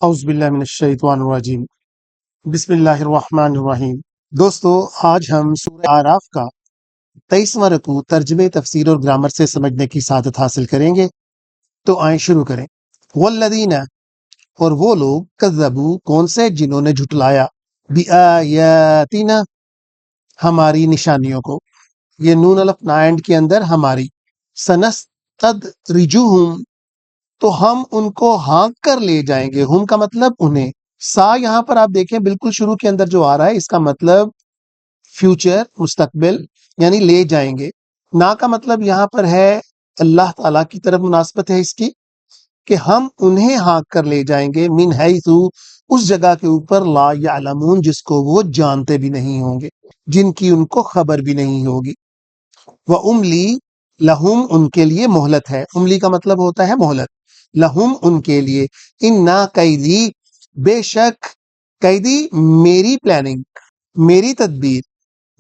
اعوذ باللہ من الشیطان الرجیم بسم اللہ الرحمن الرحیم۔ دوستو، آج ہم سورہ اعراف کا 23واں رکوع ترجمے، تفسیر اور گرامر سے سمجھنے کی سعادت حاصل کریں گے۔ تو آئیں شروع کریں۔ والذین، اور وہ لوگ، کذبوا، کون سے، جنہوں نے جھٹلایا، بآیاتنا، ہماری نشانیوں کو۔ یہ نون الف نائنڈ کے اندر ہماری، سنستدرجہم، تو ہم ان کو ہانک کر لے جائیں گے۔ ہم کا مطلب انہیں، سا یہاں پر آپ دیکھیں بالکل شروع کے اندر جو آ رہا ہے، اس کا مطلب فیوچر، مستقبل، یعنی لے جائیں گے۔ نا کا مطلب یہاں پر ہے اللہ تعالیٰ کی طرف مناسبت ہے اس کی، کہ ہم انہیں ہانک کر لے جائیں گے، من حیث، اس جگہ کے اوپر، لا یعلمون، جس کو وہ جانتے بھی نہیں ہوں گے، جن کی ان کو خبر بھی نہیں ہوگی۔ وَأُمْلِي لَهُمْ، ان کے لیے مہلت ہے۔ املی کا مطلب ہوتا ہے مہلت۔ لہم، ان کے لیے، اِنَّا قیدی، بے شک، قیدی، میری پلاننگ، میری تدبیر،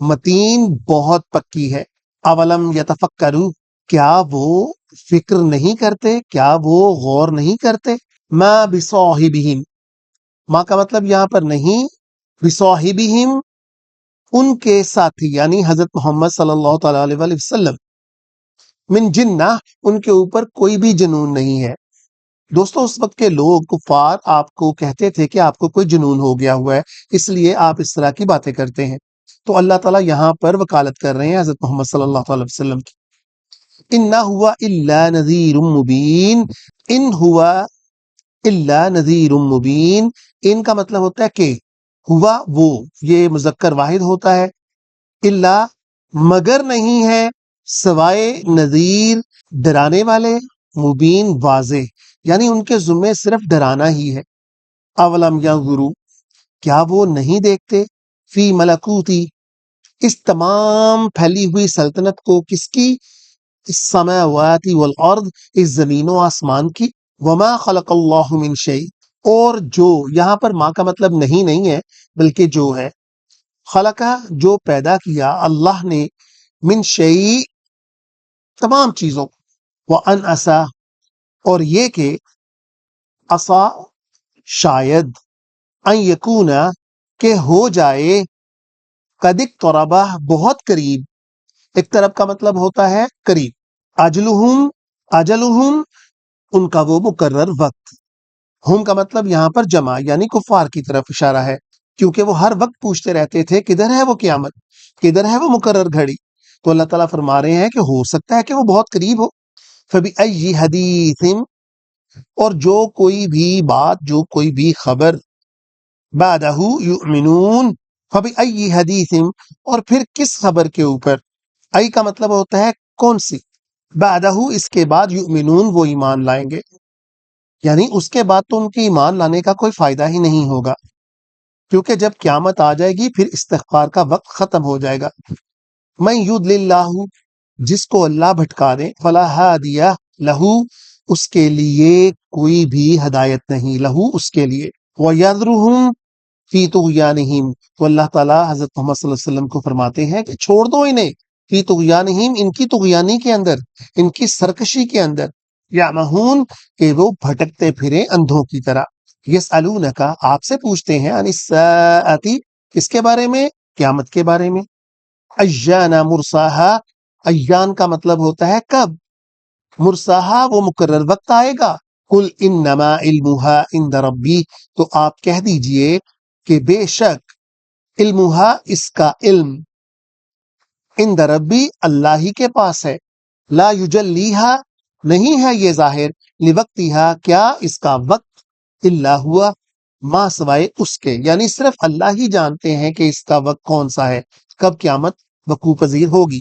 متین، بہت پکی ہے۔ اولم یتفکروا، کیا وہ فکر نہیں کرتے، کیا وہ غور نہیں کرتے؟ ما بصاحبہم، ما کا مطلب یہاں پر نہیں، بصاحبہم، ان کے ساتھی، یعنی حضرت محمد صلی اللہ تعالیٰ علیہ وآلہ وسلم، من جنہ، ان کے اوپر کوئی بھی جنون نہیں ہے۔ دوستو، اس وقت کے لوگ، کفار، آپ کو کہتے تھے کہ آپ کو کوئی جنون ہو گیا ہوا ہے، اس لیے آپ اس طرح کی باتیں کرتے ہیں۔ تو اللہ تعالیٰ یہاں پر وکالت کر رہے ہیں حضرت محمد صلی اللہ علیہ وسلم کی۔ اِنَّ هُوَ إِلَّا نَذِيرٌ مُبِينٌ، ان ہوا الا نذیر مبین، ان کا مطلب ہوتا ہے کہ، ہوا وہ، یہ مذکر واحد ہوتا ہے، الا، مگر نہیں ہے، سوائے، نذیر، ڈرانے والے، مبین، واضح، یعنی ان کے ذمے صرف ڈرانا ہی ہے۔ اولم ینظروا، کیا وہ نہیں دیکھتے، فی ملکوتی، اس تمام پھیلی ہوئی سلطنت کو، کس کی، السماوات والارض، اس زمین و آسمان کی، وما خلق اللہ من شیء، اور جو، یہاں پر ماں کا مطلب نہیں ہے بلکہ جو ہے، خلقہ، جو پیدا کیا اللہ نے، من شیء، تمام چیزوں کو، وان عسا، اور یہ کہ، عصا، شاید، ان یکونا، کہ ہو جائے، قد اقتربا، بہت قریب، اقترب کا مطلب ہوتا ہے قریب، اجلہم، اجلہم، ان کا وہ مقرر وقت، ہم کا مطلب یہاں پر جمع، یعنی کفار کی طرف اشارہ ہے، کیونکہ وہ ہر وقت پوچھتے رہتے تھے کدھر ہے وہ قیامت، کدھر ہے وہ مقرر گھڑی۔ تو اللہ تعالیٰ فرما رہے ہیں کہ ہو سکتا ہے کہ وہ بہت قریب ہو۔ فَبِأَيِّ حَدِيثٍ، اور جو کوئی بھی بات، جو کوئی بھی خبر، بعدہ یؤمنون، فَبِأَيِّ حَدِيثٍ، اور پھر کس خبر کے اوپر، ای کا مطلب ہوتا ہے کون سی، بعدہ، اس کے بعد، یؤمنون، وہ ایمان لائیں گے، یعنی اس کے بعد تو ان کے ایمان لانے کا کوئی فائدہ ہی نہیں ہوگا، کیونکہ جب قیامت آ جائے گی پھر استغفار کا وقت ختم ہو جائے گا۔ من یضلل اللہ، جس کو اللہ بھٹکا دے، فلا ہادی لہ، اس کے لیے کوئی بھی ہدایت نہیں، لہو، اس کے لیے، وَيَذْرُهُمْ فِي طُغْيَانِهِمْ، تو اللہ تعالیٰ حضرت محمد صلی اللہ علیہ وسلم کو فرماتے ہیں کہ چھوڑ دو انہیں، فی طغیانہم، ان کی طغیانی کے اندر، ان کی سرکشی کے اندر، یعمہون، کہ وہ بھٹکتے پھریں اندھوں کی طرح۔ یسألونک، آپ سے پوچھتے ہیں، عن الساعۃ، کس کے بارے میں، قیامت کے بارے میں، ایان مرساہا، ایان کا مطلب ہوتا ہے کب، مرساہا، وہ مقرر وقت آئے گا، قل انما علمھا عند ربی، تو آپ کہہ دیجئے کہ بے شک، علمھا، اس کا علم، عند ربی، اللہ ہی کے پاس ہے، لا یجلیھا، نہیں ہے یہ ظاہر، لوقتھا، کیا اس کا وقت، الا ہوا، ما، سوائے اس کے، یعنی صرف اللہ ہی جانتے ہیں کہ اس کا وقت کون سا ہے، کب قیامت وقوع پذیر ہوگی۔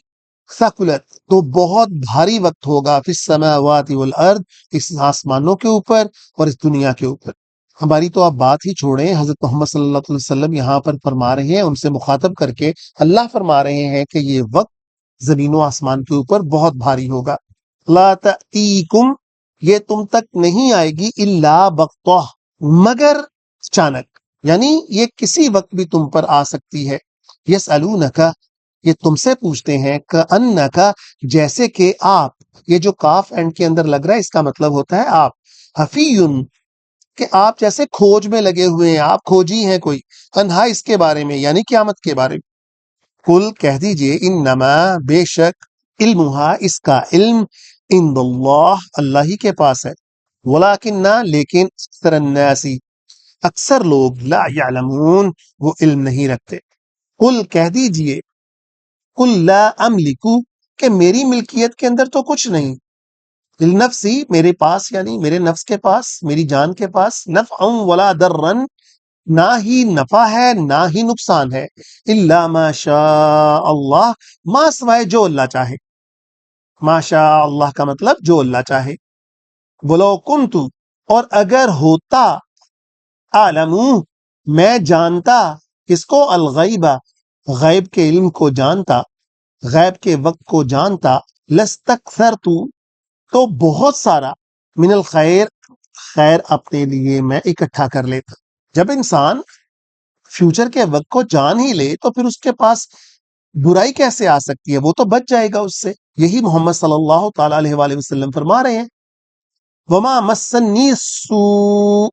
ثقلت، تو بہت بھاری وقت ہوگا، فی السماوات والارض، اس آسمانوں کے اوپر اور اس دنیا کے اوپر۔ ہماری تو آپ بات ہی چھوڑیں، حضرت محمد صلی اللہ علیہ وسلم یہاں پر فرما رہے ہیں، ان سے مخاطب کر کے اللہ فرما رہے ہیں کہ یہ وقت زمین و آسمان کے اوپر بہت بھاری ہوگا۔ لا تأتیکم، یہ تم تک نہیں آئے گی، الا بغتہ، مگر اچانک، یعنی یہ کسی وقت بھی تم پر آ سکتی ہے۔ یسألونک، یہ تم سے پوچھتے ہیں، کأنک، جیسے کہ آپ، یہ جو کاف اینڈ کے اندر لگ رہا ہے اس کا مطلب ہوتا ہے آپ، حفی، کہ آپ جیسے کھوج میں لگے ہوئے ہیں، آپ کھوجی ہیں کوئی انہا اس کے بارے میں، یعنی قیامت کے بارے میں. قل کہہ دیجئے انما بے شک علمہا اس کا علم عند اللہ اللہ ہی کے پاس ہے، ولیکن لیکن اکثر الناس اکثر لوگ لا یعلمون وہ علم نہیں رکھتے. قل کہہ دیجئے قل لا املکو کہ میری ملکیت کے اندر تو کچھ نہیں، لنفسی میرے پاس یعنی میرے نفس کے پاس، میری جان کے پاس، نفعا ولا ضرا نہ ہی نفع ہے نہ ہی نقصان ہے، الا ما شاء اللہ ما سوائے جو اللہ چاہے. ما شاء اللہ کا مطلب جو اللہ چاہے. ولو کنت اور اگر ہوتا، اعلمو میں جانتا، کس کو؟ الغیبہ غیب کے علم کو جانتا، غیب کے وقت کو جانتا، لستکثرت تو بہت سارا، من الخیر خیر اپنے لیے میں اکٹھا کر لیتا. جب انسان فیوچر کے وقت کو جان ہی لے تو پھر اس کے پاس برائی کیسے آ سکتی ہے؟ وہ تو بچ جائے گا اس سے. یہی محمد صلی اللہ تعالی علیہ وآلہ وسلم فرما رہے ہیں وما مسنی السوء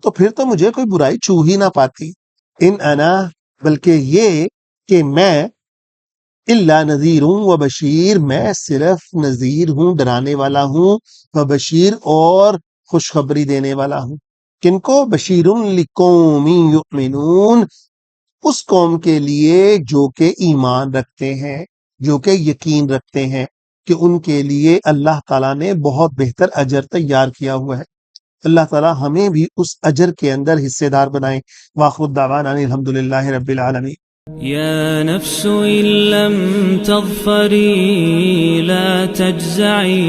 تو پھر تو مجھے کوئی برائی چھو ہی نہ پاتی. ان انا بلکہ یہ کہ میں الا نذیر و بشیر میں صرف نذیر ہوں، ڈرانے والا ہوں، و بشیر اور خوشخبری دینے والا ہوں. کن کو؟ بشیر لقوم یؤمنون اس قوم کے لیے جو کہ ایمان رکھتے ہیں، جو کہ یقین رکھتے ہیں کہ ان کے لیے اللہ تعالیٰ نے بہت بہتر اجر تیار کیا ہوا ہے. اللہ تعالیٰ ہمیں بھی اس اجر کے اندر حصے دار بنائیں. وآخر الدعوانا ان الحمدللہ رب العالمین. يا نفس إن لم تظفري لا تجزعي